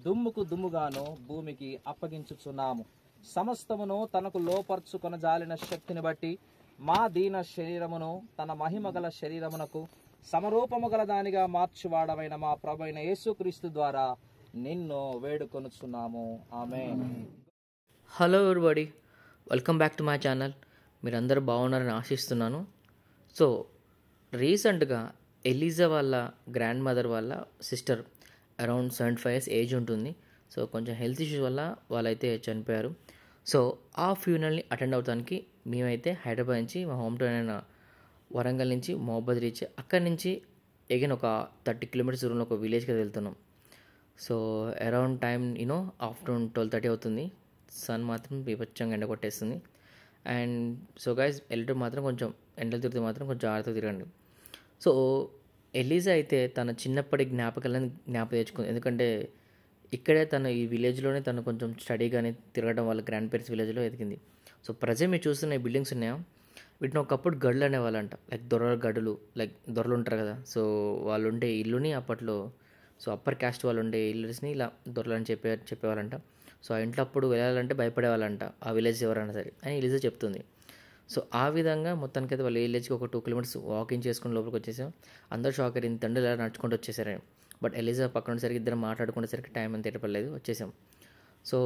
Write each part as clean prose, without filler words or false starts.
దుమ్ముకు దుమ్ముగాను భూమికి అప్పగించుచున్నాము. సమస్తమును తనకు లోపర్చుకొన జాలిన శక్తిని బట్టి మా దీన శరీరమును తన మహిమగల శరీరమునకు సమరూపము గల దానిగా మార్చువాడమైన మా ప్రభువైన యేసుక్రీస్తు ద్వారా నిన్ను వేడుకొనుచున్నాము. Amen. Hello everybody, welcome back to my channel. మీరందరూ బాగున్నారని ఆశిస్తున్నాను. సో రీసెంట్గా ఎలిజా వాళ్ళ గ్రాండ్ మదర్ వాళ్ళ సిస్టర్ అరౌండ్ 75 years ఏజ్ ఉంటుంది. సో కొంచెం హెల్త్ ఇష్యూస్ వల్ల వాళ్ళైతే చనిపోయారు. సో ఆ ఫ్యూనరల్ని అటెండ్ అవడానికి మేమైతే హైదరాబాద్ నుంచి మా హోమ్ టౌన్ అయిన వరంగల్ నుంచి మహబాద్ రీచ్, అక్కడి నుంచి అగైన్ ఒక 30 kilometers దూరంలో ఒక విలేజ్కి వెళ్తున్నాం. సో అరౌండ్ టైం ఆఫ్టర్నూన్ 12:30 అవుతుంది. సన్ మాత్రం బీభత్సంగా ఎండ కొట్టేస్తుంది. అండ్ సో గైస్, వెళ్ళటం మాత్రం కొంచెం ఎండలు తిరిగితే మాత్రం కొంచెం జాగ్రత్తగా తిరగండి. సో ఎలిజా అయితే తన చిన్నప్పటి జ్ఞాపకాలను తెచ్చుకుంది. ఎందుకంటే ఇక్కడే తను ఈ విలేజ్లోనే తను కొంచెం స్టడీ కానీ తిరగడం వల్ల గ్రాండ్ పేరెంట్స్ విలేజ్లో ఎదిగింది. సో ప్రజెంట్ మీరు చూస్తున్న ఈ బిల్డింగ్స్ ఉన్నాయా, వీటిని ఒకప్పుడు గడులు అనేవాళ్ళంట. లైక్ దొరల గడులు, లైక్ దొరలు ఉంటారు కదా, సో వాళ్ళు ఉండే ఇల్లుని అప్పట్లో, సో అప్పర్ క్యాస్ట్ వాళ్ళు ఉండే ఇల్లుని ఇలా దొరలు అని చెప్పేవాళ్ళంట. సో ఆ ఇంట్లో అప్పుడు వెళ్ళాలంటే భయపడేవాళ్ళంట ఆ విలేజ్ ఎవరైనా సరే అని ఎలిజా చెప్తుంది. సో ఆ విధంగా మొత్తానికైతే వాళ్ళ విలేజ్కి ఒక 2 kilometers వాకింగ్ చేసుకుని లోపలికి వచ్చేసాం. అందరూ షాక్ అయ్యారు, ఇంత తండ్రి ఇలా నడుచుకుంటూ వచ్చేసారని. బట్ ఎలిజా పక్కన ఉండేసరికి ఇద్దరు మాట్లాడుకునేసరికి టైం అంత ఎటపడలేదు, వచ్చేసాం. సో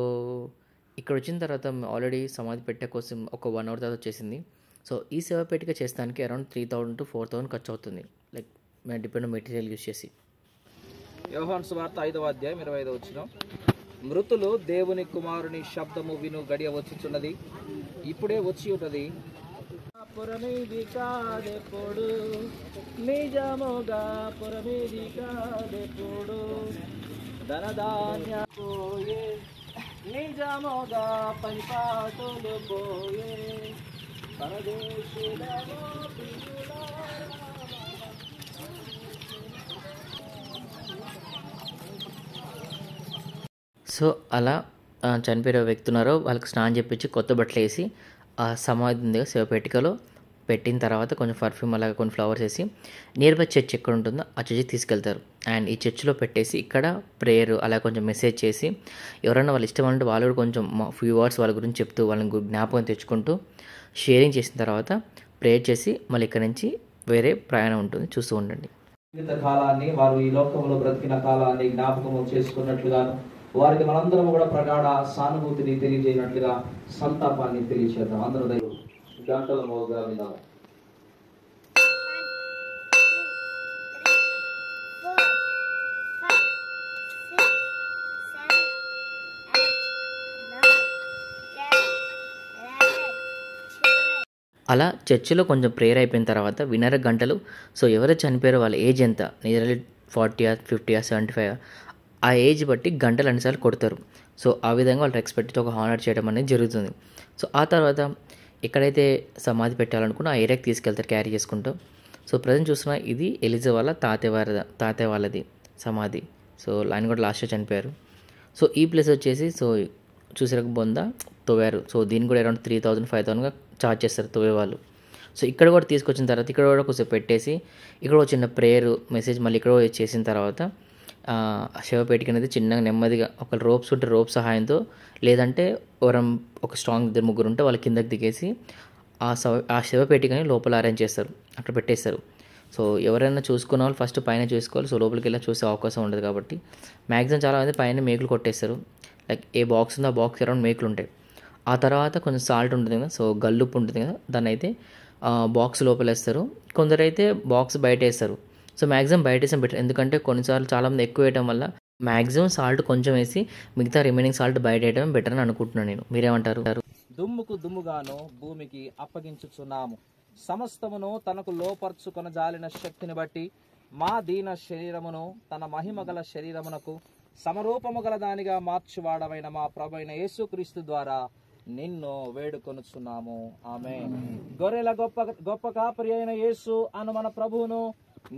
ఇక్కడ వచ్చిన తర్వాత ఆల్రెడీ సమాధి పెట్టే కోసం ఒక 1 hour తర్వాత వచ్చేసింది. సో ఈ సేవ పెట్టిక చేస్తానికి అరౌండ్ 3,000 to 4,000 ఖర్చు అవుతుంది, లైక్ మేము డిపెండ్ మెటీరియల్ యూజ్ చేసి. యోహాను సువార్త 5వ అధ్యాయం 25వ వచనం. మృతులు దేవుని కుమారుని శబ్దము విను గడియ వచ్చుచున్నది, ఇప్పుడే వచ్చి ఉన్నది. పురమీది కాదెప్పుడు నిజముగా, పురమీది కాదెప్పుడు ధనధాన్య పోయే, నిజముగా పనిపాటులు పోయే, పరదేశులలో సో అలా చనిపోయే వ్యక్తి ఉన్నారో వాళ్ళకి స్నానం చేపించి కొత్త బట్టలు వేసి ఆ సమాధి ఉంది శివపేటికలో పెట్టిన తర్వాత కొంచెం పర్ఫ్యూమ్ అలాగే కొన్ని ఫ్లవర్స్ వేసి నియర్ బై చర్చ్ ఎక్కడ ఉంటుందో ఆ చర్చికి తీసుకెళ్తారు. అండ్ ఈ చర్చ్లో పెట్టేసి ఇక్కడ ప్రేయర్ అలా కొంచెం మెసేజ్ చేసి ఎవరైనా వాళ్ళు ఇష్టం అంటే వాళ్ళు కూడా కొంచెం ఫ్యూ వర్డ్స్ వాళ్ళ గురించి చెప్తూ వాళ్ళని జ్ఞాపకం తెచ్చుకుంటూ షేరింగ్ చేసిన తర్వాత ప్రేయర్ చేసి మళ్ళీ ఇక్కడ నుంచి వేరే ప్రయాణం ఉంటుంది, చూస్తూ ఉండండి. జీవిత కాలాన్ని, వారు ఈ లోకంలో బ్రతికిన కాలాన్ని జ్ఞాపకం చేసుకున్నట్లుగా వారికి మనందరం కూడా ప్రగాఢ సానుభూతిని తెలియజేయనట్లుగా సంతాపాన్ని తెలియజేద్దాం. అందరూ గంటల మోగా వినాలి. అలా చర్చిలో కొంచెం ప్రేయర్ అయిపోయిన తర్వాత వినర గంటలు. సో ఎవరు చనిపోయారో వాళ్ళ ఏజ్ ఎంత, నియర్లీ 40 years 50 years 75 years, ఆ ఏజ్ బట్టి గంటలు అన్నిసార్లు కొడతారు. సో ఆ విధంగా వాళ్ళు రెస్పెక్ట్తో ఒక హానర్ చేయడం అనేది జరుగుతుంది. సో ఆ తర్వాత ఎక్కడైతే సమాధి పెట్టాలనుకున్నా ఆ ఏరియాకి తీసుకెళ్తారు క్యారీ చేసుకుంటూ. సో ప్రజెంట్ చూస్తున్నా ఇది ఎలిజా వాళ్ళ తాతయ్య వాళ్ళది సమాధి. సో ఆయన కూడా లాస్ట్లో చనిపోయారు. సో ఈ ప్లేస్ వచ్చేసి సో చూసారు బొంద తవ్వారు. సో దీన్ని కూడా అరౌండ్ 3,000 5,000గా ఛార్జ్ చేస్తారు తవ్వేవాళ్ళు. సో ఇక్కడ కూడా తీసుకొచ్చిన తర్వాత ఇక్కడ కూడా కొంచెం పెట్టేసి ఇక్కడ ఒక చిన్న ప్రేయర్ మెసేజ్ మళ్ళీ ఇక్కడ చేసిన తర్వాత శవపేటిక అనేది చిన్నగా నెమ్మదిగా ఒక రోప్స్ ఉంటే రోప్ సహాయంతో, లేదంటే ఒక స్ట్రాంగ్ 2-3 ఉంటే వాళ్ళ కిందకి దిగేసి ఆ శవపేటికని లోపల అరేంజ్ చేస్తారు, అక్కడ పెట్టేస్తారు. సో ఎవరైనా చూసుకున్న వాళ్ళు ఫస్ట్ పైన చూసుకోవాలి. సో లోపలికి వెళ్ళి చూసే అవకాశం ఉండదు కాబట్టి మ్యాక్సిమం చాలామంది పైన మేకులు కొట్టేస్తారు. లైక్ ఏ బాక్స్ ఉందో ఆ బాక్స్ అరౌండ్ మేకులు ఉంటాయి. ఆ తర్వాత కొంచెం సాల్ట్ ఉంటుంది కదా, సో గల్లుప్పు ఉంటుంది కదా, దాన్ని అయితే బాక్స్ లోపల వేస్తారు. కొందరైతే బాక్స్ బయట వేస్తారు. సో మ్యాక్సిమం బయట వేసాం బెటర్, ఎందుకంటే కొన్నిసార్లు చాలామంది ఎక్కువ వేయడం వల్ల మ్యాక్సిమం సాల్ట్ కొంచెం వేసి మిగతా రిమైనింగ్ సాల్ట్ బయట వేయడం బెటర్ అని అనుకుంటున్నాను నేను. మీరేమంటారు? దుమ్ముకు దుమ్ముగాను భూమికి అప్పగించుచున్నాము. సమస్తమును తనకు లోపర్చుకొన జాలిన శక్తిని బట్టి మా దీన శరీరమును తన మహిమగల శరీరమునకు సమరూపము గల దానిగా మార్చువాడమైన మా ప్రభువైన యేసుక్రీస్తు ద్వారా నిన్ను వేడుకొనుచున్నాము. ఆమేన్. గొర్రెల గొప్ప కాపరి అయిన యేసు అను మన ప్రభువును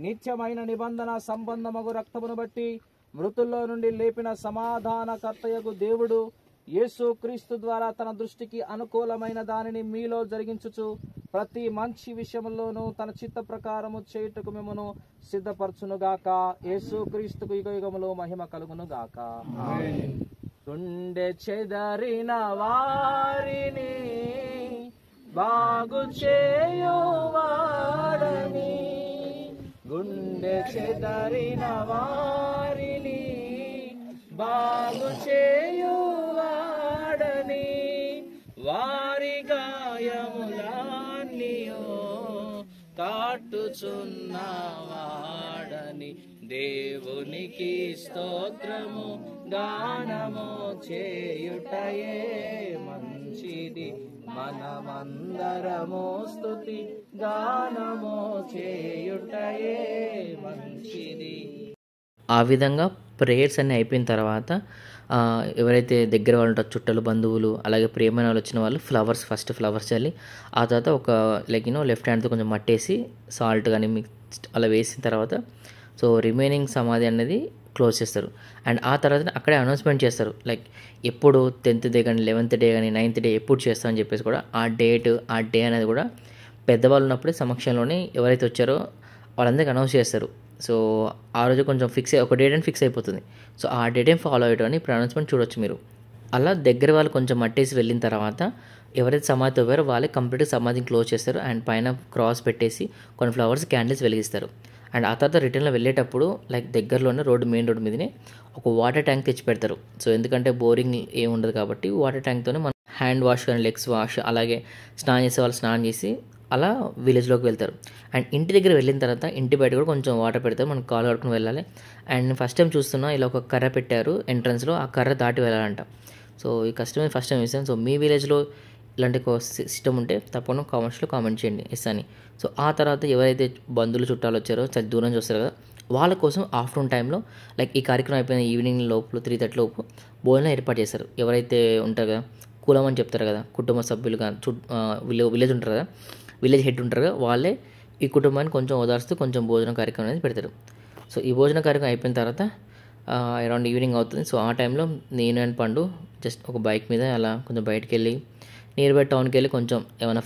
నిత్యమైన నిబంధన సంబంధమగు రక్తమును బట్టి మృతుల్లో నుండి లేపిన సమాధానకర్తయగు దేవుడు యేసుక్రీస్తు ద్వారా తన దృష్టికి అనుకూలమైన దానిని మీలో జరిగించుచు ప్రతి మంచి విషయంలోనూ తన చిత్త ప్రకారము చేయుటకు మిమ్మను సిద్ధపరచునుగాక. యేసుక్రీస్తుకు యుగయుగములో మహిమ కలుగునుగాక. గుండె చెదరిన వారిని బాగు చేయువాడని, గుండె చెదరిన వారిని బాగు చేయువాడని, వారి గాయములన్నీయో కాటుచున్నవాడని, దేవునికి స్తోత్రము గానము చేయుటయే మంచిది. మనమందరము స్తుతి గానము చేయుటయే మంచిది. ఆ విధంగా ప్రేయర్స్ అన్నీ అయిపోయిన తర్వాత ఎవరైతే దగ్గర వాళ్ళు ఉంటారో చుట్టాలు, బంధువులు, అలాగే ప్రియమైన వాళ్ళు వచ్చిన వాళ్ళు ఫస్ట్ ఫ్లవర్స్ చల్లి, ఆ తర్వాత ఒక లెఫ్ట్ హ్యాండ్తో కొంచెం మట్టేసి సాల్ట్ కానీ మిక్స్ అలా వేసిన తర్వాత సో రిమైనింగ్ సమాధి అనేది క్లోజ్ చేస్తారు. అండ్ ఆ తర్వాత అక్కడే అనౌన్స్మెంట్ చేస్తారు, లైక్ ఎప్పుడు 10th డే కానీ 11th డే కానీ 9th డే ఎప్పుడు చేస్తామని చెప్పేసి కూడా ఆ డే అనేది కూడా పెద్దవాళ్ళు ఉన్నప్పుడే సమక్షంలోనే ఎవరైతే వచ్చారో వాళ్ళందరికీ అనౌన్స్ చేస్తారు. సో ఆ రోజు కొంచెం ఒక డేట్ అని ఫిక్స్ అయిపోతుంది. సో ఆ డేట్ ఏం ఫాలో అయ్యడం అని ఇప్పుడు అనౌన్స్మెంట్ చూడొచ్చు మీరు. అలా దగ్గర వాళ్ళు కొంచెం మట్టేసి వెళ్ళిన తర్వాత ఎవరైతే సమాధి తవ్వారో వాళ్ళే కంప్లీట్గా సమాధిని క్లోజ్ చేస్తారు. అండ్ పైన క్రాస్ పెట్టేసి కొన్ని ఫ్లవర్స్ క్యాండిల్స్ వెలిగిస్తారు. అండ్ ఆ తర్వాత రిటర్న్లో వెళ్ళేటప్పుడు లైక్ దగ్గరలోనే మెయిన్ రోడ్ మీదనే ఒక వాటర్ ట్యాంక్ తెచ్చి పెడతారు. సో ఎందుకంటే బోరింగ్ ఏమి ఉండదు కాబట్టి వాటర్ ట్యాంక్తోనే మనం హ్యాండ్ వాష్ కానీ లెగ్స్ వాష్, అలాగే స్నానం చేసే వాళ్ళు స్నానం చేసి అలా విలేజ్లోకి వెళ్తారు. అండ్ ఇంటి దగ్గర వెళ్ళిన తర్వాత ఇంటి బయట కూడా కొంచెం వాటర్ పెడతారు, మనం కాలు కడుకుని వెళ్ళాలి. అండ్ ఫస్ట్ టైం చూస్తున్నా ఇలా ఒక కర్ర పెట్టారు ఎంట్రన్స్లో, ఆ కర్ర దాటి వెళ్ళాలంట. సో ఈ కష్టమే ఫస్ట్ టైం చూసాను. సో మీ విలేజ్లో ఇలాంటి సిస్టమ్ ఉంటే తప్పకుండా కామెంట్స్లో కామెంట్ చేయండి ఎస్ అని. సో ఆ తర్వాత ఎవరైతే బంధువులు చుట్టాలు వచ్చారో చాలా దూరం నుంచి వస్తారు కదా, వాళ్ళ కోసం ఆఫ్టర్నూన్ టైంలో లైక్ ఈ కార్యక్రమం అయిపోయిన ఈవినింగ్ లోపు 3:30 లోపు భోజనం ఏర్పాటు చేస్తారు. ఎవరైతే ఉంటారు కదా కులం అని చెప్తారు కదా, కుటుంబ సభ్యులు కానీ విలేజ్ ఉంటారు కదా, విలేజ్ హెడ్ ఉంటారు కదా, వాళ్ళే ఈ కుటుంబాన్ని కొంచెం ఓదార్స్తూ కొంచెం భోజన కార్యక్రమం అనేది పెడతారు. సో ఈ భోజన కార్యక్రమం అయిపోయిన తర్వాత అరౌండ్ ఈవినింగ్ అవుతుంది. సో ఆ టైంలో నేను అండ్ పండు జస్ట్ ఒక బైక్ మీద అలా కొంచెం బయటకు వెళ్ళి నియర్ బై టౌన్కి వెళ్ళి కొంచెం ఏమైనా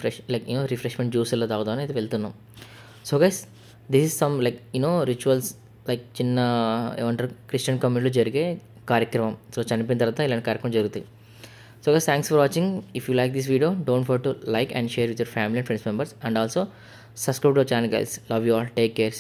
రిఫ్రెష్మెంట్ జ్యూస్ ఎలా తాగుదామని అయితే వెళ్తున్నాం. So guys this is some rituals like చిన్న క్రిస్టియన్ కమ్యూనిటీలో జరిగే కార్యక్రమం. సో చనిపోయిన తర్వాత ఇలాంటి కార్యక్రమం జరుగుతాయి. So guys, thanks for watching. If you like this video, don't forget to like and share with your family and friends members, and also subscribe to our channel guys. Love you all. Take care.